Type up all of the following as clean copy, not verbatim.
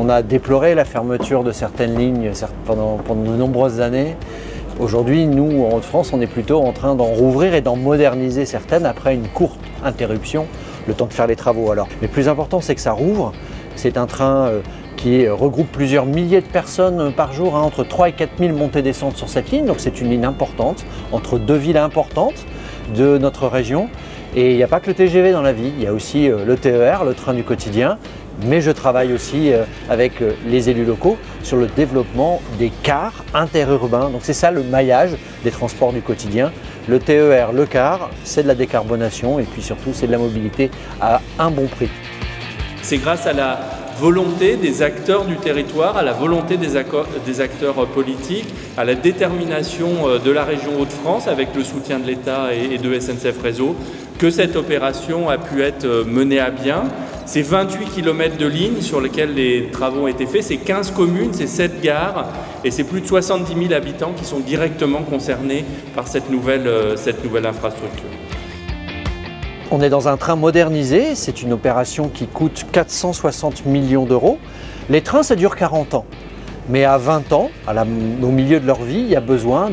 On a déploré la fermeture de certaines lignes pendant de nombreuses années. Aujourd'hui, nous, en Hauts-de-France, on est plutôt en train d'en rouvrir et d'en moderniser certaines après une courte interruption, le temps de faire les travaux. Alors, mais le plus important, c'est que ça rouvre. C'est un train qui regroupe plusieurs milliers de personnes par jour, entre 3 et 4 000 montées-descentes sur cette ligne. Donc c'est une ligne importante, entre deux villes importantes de notre région. Et il n'y a pas que le TGV dans la vie, il y a aussi le TER, le train du quotidien. Mais je travaille aussi avec les élus locaux sur le développement des cars interurbains. Donc c'est ça le maillage des transports du quotidien. Le TER, le car, c'est de la décarbonation et puis surtout c'est de la mobilité à un bon prix. C'est grâce à la volonté des acteurs du territoire, à la volonté des acteurs politiques, à la détermination de la région Hauts-de-France avec le soutien de l'État et de SNCF Réseau que cette opération a pu être menée à bien. C'est 28 km de lignes sur lesquels les travaux ont été faits, c'est 15 communes, c'est 7 gares et c'est plus de 70 000 habitants qui sont directement concernés par cette nouvelle infrastructure. On est dans un train modernisé, c'est une opération qui coûte 460 millions d'euros. Les trains, ça dure 40 ans. Mais à 20 ans, au milieu de leur vie, il y a besoin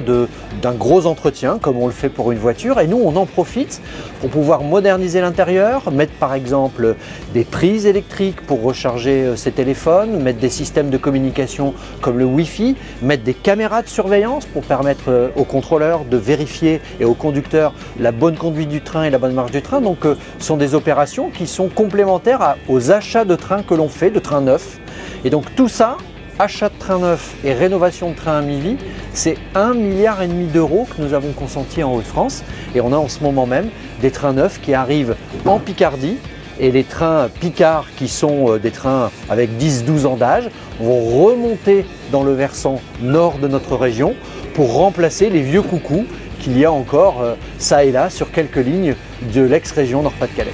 d'un gros entretien, comme on le fait pour une voiture. Et nous, on en profite pour pouvoir moderniser l'intérieur, mettre par exemple des prises électriques pour recharger ses téléphones, mettre des systèmes de communication comme le Wi-Fi, mettre des caméras de surveillance pour permettre aux contrôleurs de vérifier et aux conducteurs la bonne conduite du train et la bonne marche du train. Donc ce sont des opérations qui sont complémentaires aux achats de trains que l'on fait, de trains neufs. Et donc tout ça, achat de train neuf et rénovation de train à mi-vie, c'est 1,5 milliard d'euros que nous avons consenti en Hauts-de-France. Et on a en ce moment même des trains neufs qui arrivent en Picardie. Et les trains Picard, qui sont des trains avec 10-12 ans d'âge, vont remonter dans le versant nord de notre région pour remplacer les vieux coucous qu'il y a encore ça et là sur quelques lignes de l'ex-région Nord-Pas-de-Calais.